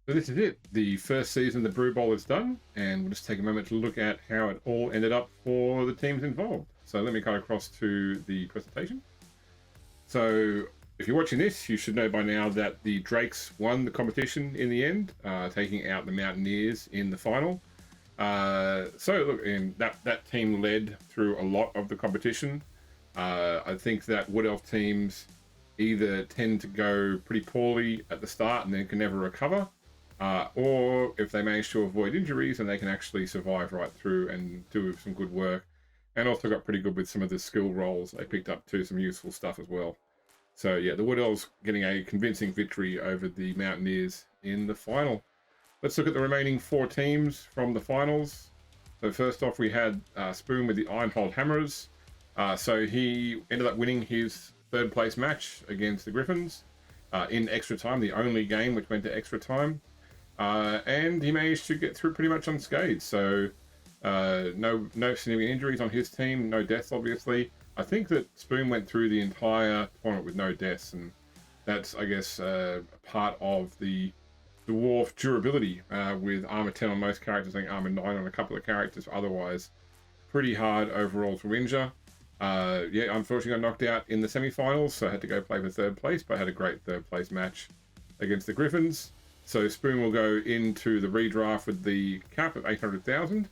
So this is it. The first season of the Brew Bowl is done, and we'll just take a moment to look at how it all ended up for the teams involved. So let me cut across to the presentation. So if you're watching this, you should know by now that the Drakes won the competition in the end, taking out the Mountaineers in the final. So look, and that team led through a lot of the competition. I think that Wood Elf teams either tend to go pretty poorly at the start and then can never recover, or if they manage to avoid injuries and they can actually survive right through and do some good work, and also got pretty good with some of the skill roles they picked up too, some useful stuff as well. So yeah, the Wood Elves getting a convincing victory over the Mountaineers in the final. Let's look at the remaining four teams from the finals. So first off, we had Spoon with the Ironhold Hammerers. So he ended up winning his third place match against the Griffins in extra time, the only game which went to extra time. And he managed to get through pretty much unscathed. So no significant injuries on his team, no deaths obviously. I think that Spoon went through the entire tournament with no deaths, and that's, I guess, part of the dwarf durability with armor 10 on most characters, I think armor 9 on a couple of characters. Otherwise, pretty hard overall to injure. Yeah, unfortunately got knocked out in the semi-finals, so I had to go play for third place, but I had a great third place match against the Griffins. So Spoon will go into the redraft with the cap of 800,000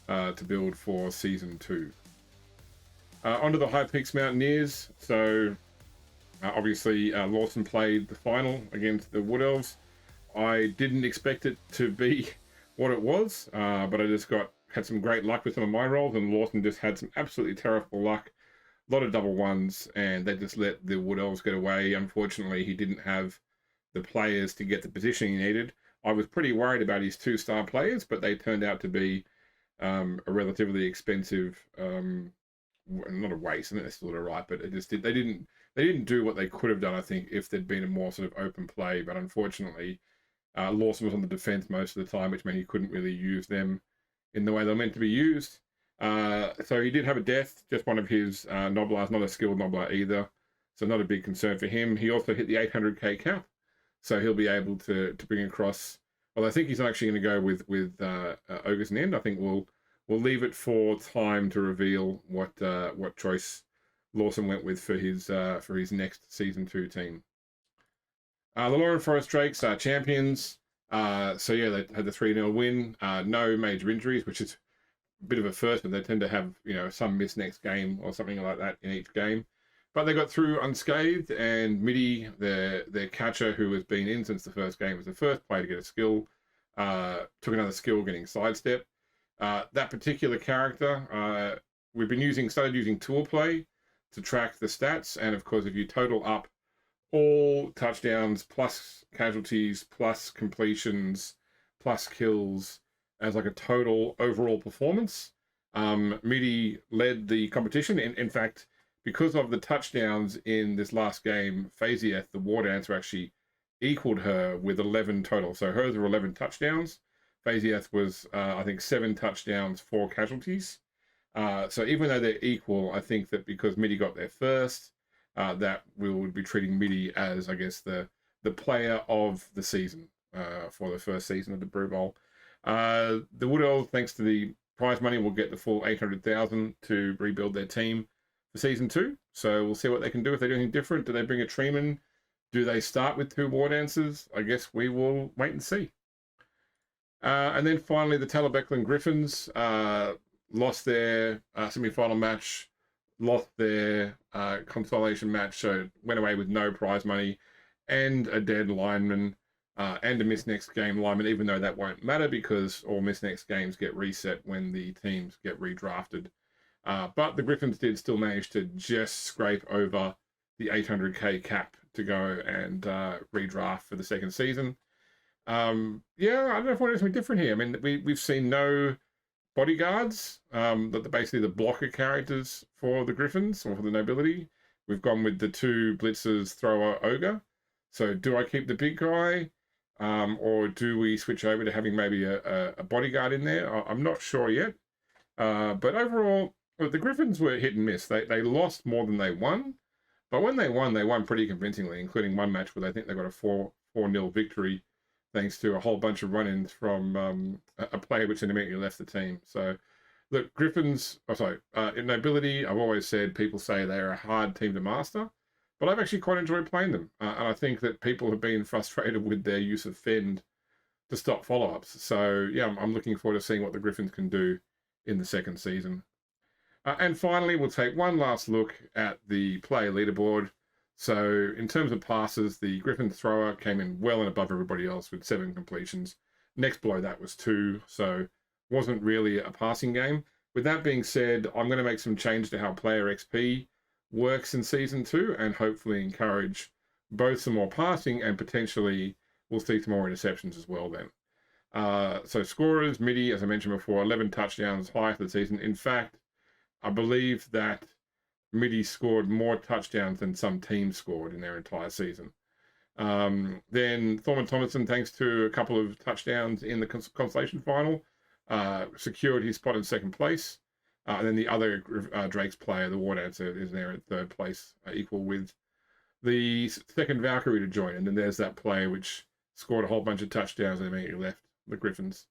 to build for Season 2. Onto the High Peaks Mountaineers. So obviously Lawson played the final against the Wood Elves. I didn't expect it to be what it was, but I just had some great luck with some of my rolls, and Lawson just had some absolutely terrible luck. A lot of double ones, and they just let the Wood Elves get away. Unfortunately, he didn't have the players to get the position he needed. I was pretty worried about his 2-star players, but they turned out to be a relatively expensive, not a waste. I think they're still right, but they didn't do what they could have done, I think, if there'd been a more sort of open play. But unfortunately, Lawson was on the defense most of the time, which meant he couldn't really use them in the way they're meant to be used. So he did have a death, just one of his Noblars, not a skilled Noblar either, so not a big concern for him. He also hit the 800k cap, so he'll be able to bring across. Well, I think he's actually going to go with Ogres and End. I think we'll leave it for time to reveal what choice Lawson went with for his next Season 2 team. The Lauren Forest Drakes are champions. So yeah, they had the 3-0 win. No major injuries, which is a bit of a first, but they tend to have, some miss next game or something like that in each game. But they got through unscathed, and Midi, their catcher, who has been in since the first game, was the first player to get a skill. Took another skill, getting sidestep. That particular character, we've been started using tool play to track the stats, and of course, if you total up all touchdowns plus casualties plus completions plus kills as like a total overall performance, Midi led the competition. In fact, because of the touchdowns in this last game, Fazieth, the War Dancer, actually equaled her with 11 total. So hers were 11 touchdowns. Fazieth was, I think, 7 touchdowns, 4 casualties. So even though they're equal, I think that because Midi got there first, that we would be treating Midi as, I guess, the player of the season for the first season of the Brew Bowl. The Wood Elves, thanks to the prize money, will get the full 800,000 to rebuild their team for Season 2. So we'll see what they can do. If they do anything different, do they bring a Treeman? Do they start with 2 War Dancers? I guess we will wait and see. And then finally, the Talabeclan Griffins lost their semi-final match, lost their consolation match, so went away with no prize money and a dead lineman and a miss next game lineman, even though that won't matter because all miss next games get reset when the teams get redrafted. But the Griffins did still manage to just scrape over the 800k cap to go and redraft for the second season. Yeah, I don't know if I want something different here. I mean, we've seen no bodyguards, that are basically the blocker characters for the Griffins or for the nobility. We've gone with the 2 blitzers, thrower, ogre. So do I keep the big guy, or do we switch over to having maybe a bodyguard in there? I'm not sure yet. But overall, the Griffins were hit and miss. They lost more than they won, but when they won pretty convincingly, including one match where they think they got a 4-0 victory thanks to a whole bunch of run-ins from a player which immediately left the team. So, look, Griffins, in Nobility, I've always said people say they're a hard team to master, but I've actually quite enjoyed playing them. And I think that people have been frustrated with their use of Fend to stop follow-ups. So, yeah, I'm looking forward to seeing what the Griffins can do in the second season. And finally, we'll take one last look at the player leaderboard. So in terms of passes, the Griffin thrower came in well and above everybody else with 7 completions. Next below that was 2, so wasn't really a passing game. With that being said, I'm going to make some change to how player XP works in Season 2 and hopefully encourage both some more passing and potentially we'll see some more interceptions as well then. So scorers, Midi, as I mentioned before, 11 touchdowns, high for the season. In fact, I believe that Midi scored more touchdowns than some teams scored in their entire season. Then Thorman Thomason, thanks to a couple of touchdowns in the consolation final, secured his spot in second place. And then the other Drake's player, the War Dancer, is there at third place, equal with the second Valkyrie to join. And then there's that player which scored a whole bunch of touchdowns and immediately left the Griffins.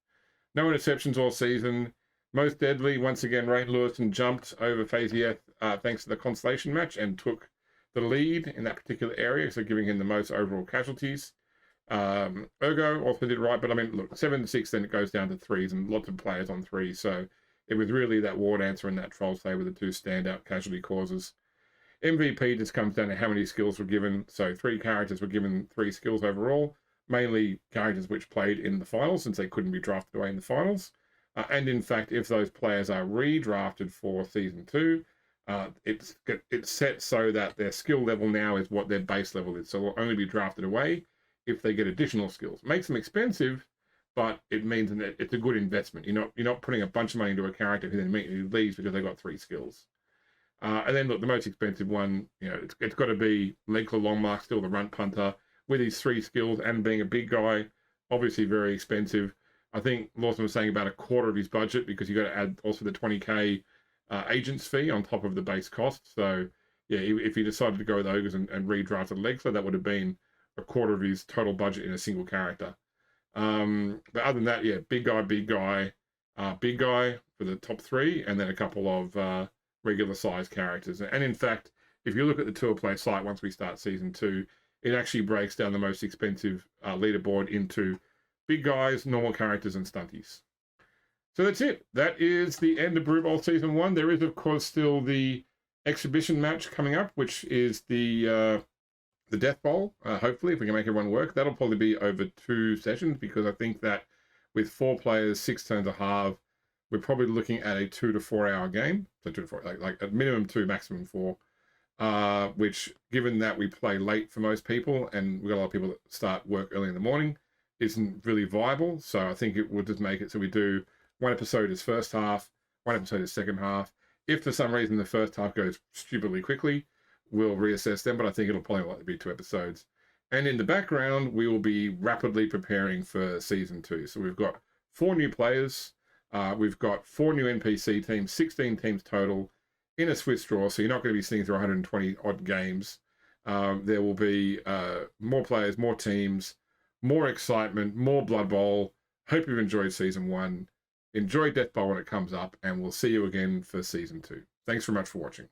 No interceptions all season. Most deadly, once again, Rain Lewison jumped over Fazieth thanks to the constellation match and took the lead in that particular area, so giving him the most overall casualties. Ergo also did right, but I mean, look, 7-6, then it goes down to 3s and lots of players on 3, so it was really that War Dancer and that Troll Slayer were the 2 standout casualty causes. MVP just comes down to how many skills were given, so 3 characters were given 3 skills overall, mainly characters which played in the finals since they couldn't be drafted away in the finals. And in fact, if those players are redrafted for Season 2, it's set so that their skill level now is what their base level is. So they'll only be drafted away if they get additional skills. Makes them expensive, but it means that it's a good investment. You're not putting a bunch of money into a character who then immediately leaves because they got 3 skills. And then look, the most expensive one, it's got to be Legclaw Longmark, still the runt punter, with his 3 skills and being a big guy, obviously very expensive. I think Lawson was saying about a quarter of his budget because you got to add also the 20k agent's fee on top of the base cost. So yeah, if he decided to go with Ogres and redrafted Legclaw, that would have been a quarter of his total budget in a single character. But other than that, yeah, big guy for the top 3, and then a couple of regular size characters. And in fact, if you look at the tour play site once we start Season 2, it actually breaks down the most expensive leaderboard into big guys, normal characters, and stunties. So that's it. That is the end of Brew Bowl Season 1. There is, of course, still the exhibition match coming up, which is the Death Bowl. Hopefully, if we can make everyone work. That'll probably be over 2 sessions, because I think that with 4 players, 6 turns a half, we're probably looking at a 2 to 4 hour game. So 2 to 4, like at minimum 2, maximum 4. Which, given that we play late for most people, and we've got a lot of people that start work early in the morning, isn't really viable. So I think it would just make it so we do 1 episode is first half, 1 episode is second half. If for some reason the first half goes stupidly quickly, we'll reassess them, but I think it'll probably likely be 2 episodes. And in the background, we will be rapidly preparing for Season 2. So we've got 4 new players, we've got 4 new NPC teams, 16 teams total in a Swiss draw, so you're not going to be seeing through 120 odd games. There will be more players, more teams, more excitement, more Blood Bowl. Hope you've enjoyed Season 1. Enjoy Death Bowl when it comes up, and we'll see you again for Season 2. Thanks very much for watching.